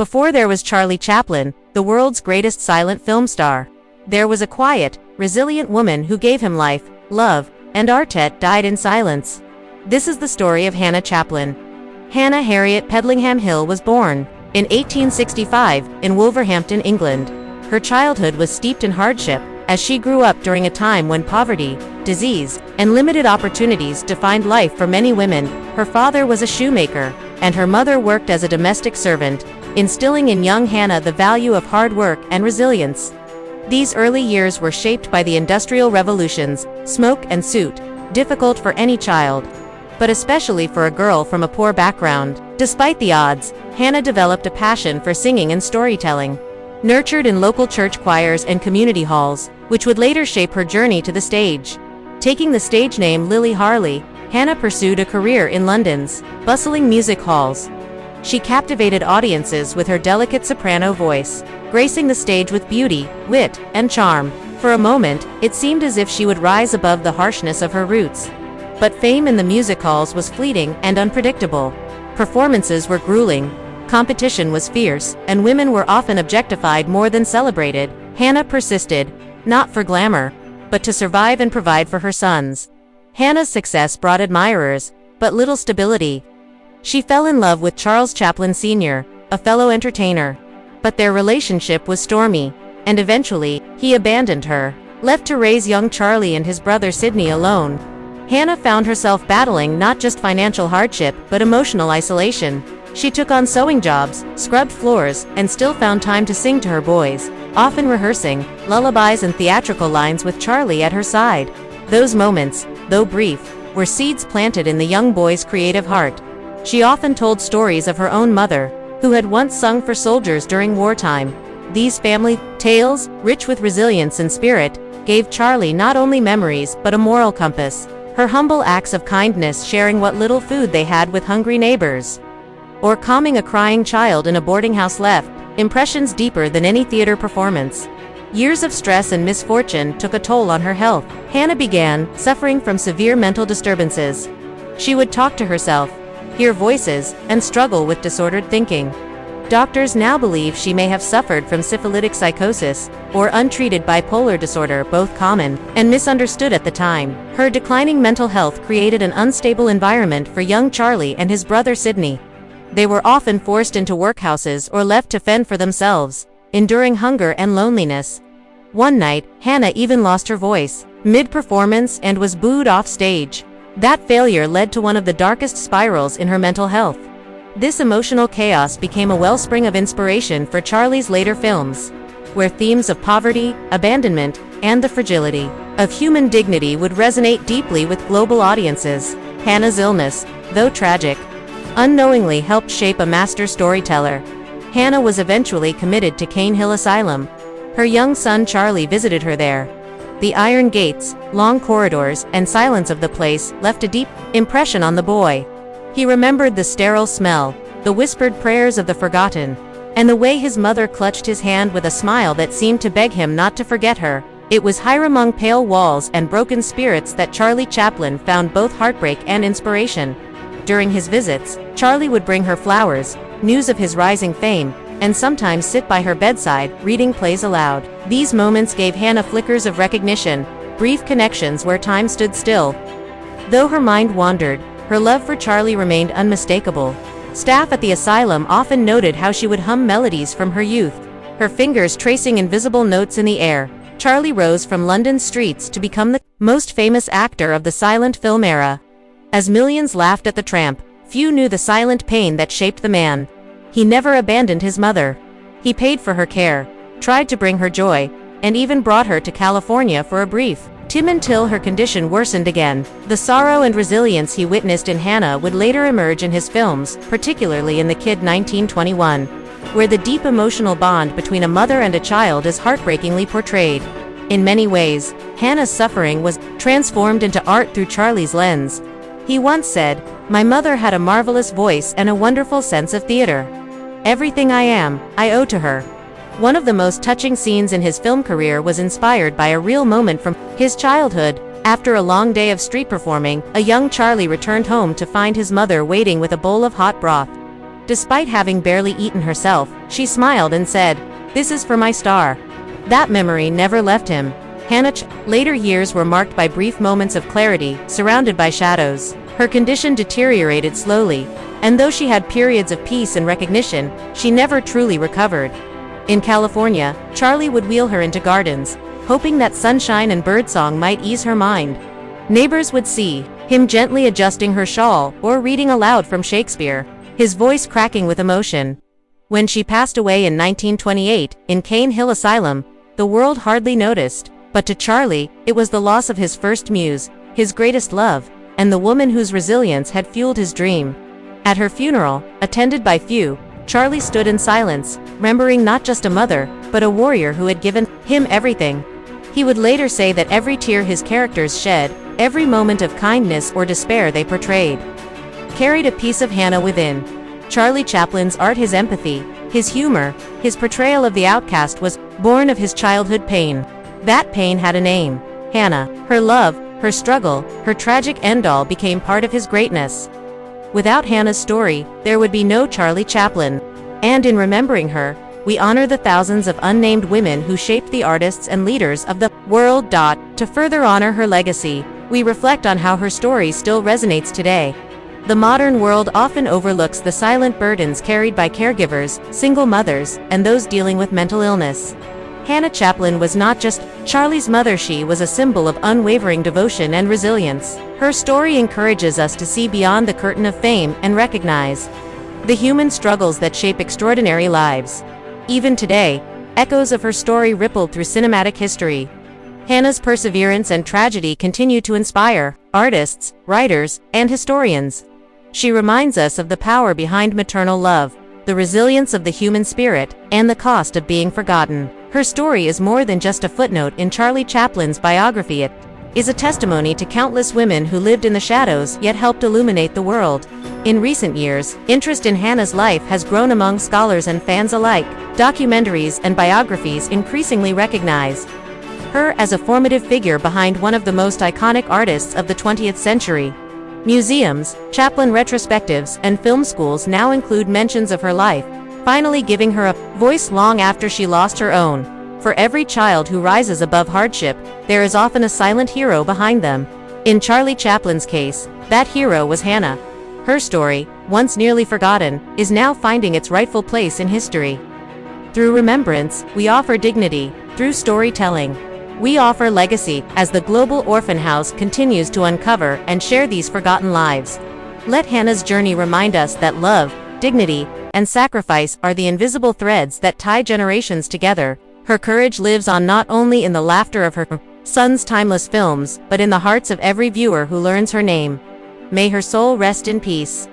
Before there was Charlie Chaplin, the world's greatest silent film star, there was a quiet, resilient woman who gave him life, love, and Artet died in silence. This is the story of Hannah Chaplin. Hannah Harriet Pedlingham Hill was born in 1865 in Wolverhampton, England. Her childhood was steeped in hardship, as she grew up during a time when poverty, disease, and limited opportunities defined life for many women. Her father was a shoemaker, and her mother worked as a domestic servant, instilling in young Hannah the value of hard work and resilience. These early years were shaped by the industrial revolutions, smoke and soot, difficult for any child, but especially for a girl from a poor background. Despite the odds, Hannah developed a passion for singing and storytelling. Nurtured in local church choirs and community halls, which would later shape her journey to the stage. Taking the stage name Lily Harley, Hannah pursued a career in London's bustling music halls. She captivated audiences with her delicate soprano voice, gracing the stage with beauty, wit, and charm. For a moment, it seemed as if she would rise above the harshness of her roots. But fame in the music halls was fleeting and unpredictable. Performances were grueling, competition was fierce, and women were often objectified more than celebrated. Hannah persisted, not for glamour, but to survive and provide for her sons. Hannah's success brought admirers, but little stability. She fell in love with Charles Chaplin Sr., a fellow entertainer. But their relationship was stormy, and eventually, he abandoned her, left to raise young Charlie and his brother Sidney alone. Hannah found herself battling not just financial hardship, but emotional isolation. She took on sewing jobs, scrubbed floors, and still found time to sing to her boys, often rehearsing lullabies and theatrical lines with Charlie at her side. Those moments, though brief, were seeds planted in the young boy's creative heart. She often told stories of her own mother, who had once sung for soldiers during wartime. These family tales, rich with resilience and spirit, gave Charlie not only memories but a moral compass. Her humble acts of kindness, sharing what little food they had with hungry neighbors, or calming a crying child in a boarding house, left impressions deeper than any theater performance. Years of stress and misfortune took a toll on her health. Hannah began suffering from severe mental disturbances. She would talk to herself, hear voices, and struggle with disordered thinking. Doctors now believe she may have suffered from syphilitic psychosis, or untreated bipolar disorder, both common and misunderstood at the time. Her declining mental health created an unstable environment for young Charlie and his brother Sidney. They were often forced into workhouses or left to fend for themselves, enduring hunger and loneliness. One night, Hannah even lost her voice mid-performance and was booed off stage. That failure led to one of the darkest spirals in her mental health. This emotional chaos became a wellspring of inspiration for Charlie's later films, where themes of poverty, abandonment, and the fragility of human dignity would resonate deeply with global audiences. Hannah's illness, though tragic, unknowingly helped shape a master storyteller. Hannah was eventually committed to Cane Hill Asylum. Her young son Charlie visited her there. The iron gates, long corridors, and silence of the place left a deep impression on the boy. He remembered the sterile smell, the whispered prayers of the forgotten, and the way his mother clutched his hand with a smile that seemed to beg him not to forget her. It was here among pale walls and broken spirits that Charlie Chaplin found both heartbreak and inspiration. During his visits, Charlie would bring her flowers, news of his rising fame, and sometimes sit by her bedside, reading plays aloud. These moments gave Hannah flickers of recognition, brief connections where time stood still. Though her mind wandered, her love for Charlie remained unmistakable. Staff at the asylum often noted how she would hum melodies from her youth, her fingers tracing invisible notes in the air. Charlie rose from London's streets to become the most famous actor of the silent film era. As millions laughed at the tramp, few knew the silent pain that shaped the man. He never abandoned his mother. He paid for her care, tried to bring her joy, and even brought her to California for a brief time until her condition worsened again. The sorrow and resilience he witnessed in Hannah would later emerge in his films, particularly in The Kid 1921, where the deep emotional bond between a mother and a child is heartbreakingly portrayed. In many ways, Hannah's suffering was transformed into art through Charlie's lens. He once said, "My mother had a marvelous voice and a wonderful sense of theater. Everything I am, I owe to her." One of the most touching scenes in his film career was inspired by a real moment from his childhood. After a long day of street performing, a young Charlie returned home to find his mother waiting with a bowl of hot broth. Despite having barely eaten herself, she smiled and said, "This is for my star." That memory never left him. Hannah's later years were marked by brief moments of clarity, surrounded by shadows. Her condition deteriorated slowly, and though she had periods of peace and recognition, she never truly recovered. In California, Charlie would wheel her into gardens, hoping that sunshine and birdsong might ease her mind. Neighbors would see him gently adjusting her shawl or reading aloud from Shakespeare, his voice cracking with emotion. When she passed away in 1928, in Cane Hill Asylum, the world hardly noticed, but to Charlie, it was the loss of his first muse, his greatest love, and the woman whose resilience had fueled his dream. At her funeral, attended by few, Charlie stood in silence, remembering not just a mother, but a warrior who had given him everything. He would later say that every tear his characters shed, every moment of kindness or despair they portrayed, carried a piece of Hannah within. Charlie Chaplin's art, his empathy, his humor, his portrayal of the outcast was born of his childhood pain. That pain had a name: Hannah. Her love, her struggle, her tragic end-all became part of his greatness. Without Hannah's story, there would be no Charlie Chaplin. And in remembering her, we honor the thousands of unnamed women who shaped the artists and leaders of the world. To further honor her legacy, we reflect on how her story still resonates today. The modern world often overlooks the silent burdens carried by caregivers, single mothers, and those dealing with mental illness. Hannah Chaplin was not just Charlie's mother, she was a symbol of unwavering devotion and resilience. Her story encourages us to see beyond the curtain of fame and recognize the human struggles that shape extraordinary lives. Even today, echoes of her story rippled through cinematic history. Hannah's perseverance and tragedy continue to inspire artists, writers, and historians. She reminds us of the power behind maternal love, the resilience of the human spirit, and the cost of being forgotten. Her story is more than just a footnote in Charlie Chaplin's biography. It is a testimony to countless women who lived in the shadows yet helped illuminate the world. In recent years, interest in Hannah's life has grown among scholars and fans alike. Documentaries and biographies increasingly recognize her as a formative figure behind one of the most iconic artists of the 20th century. Museums, Chaplin retrospectives, and film schools now include mentions of her life, finally giving her a voice long after she lost her own. For every child who rises above hardship, there is often a silent hero behind them. In Charlie Chaplin's case, that hero was Hannah. Her story, once nearly forgotten, is now finding its rightful place in history. Through remembrance, we offer dignity. Through storytelling, we offer legacy, as the Global Orphan House continues to uncover and share these forgotten lives. Let Hannah's journey remind us that love, dignity, and sacrifice are the invisible threads that tie generations together. Her courage lives on not only in the laughter of her son's timeless films, but in the hearts of every viewer who learns her name. May her soul rest in peace.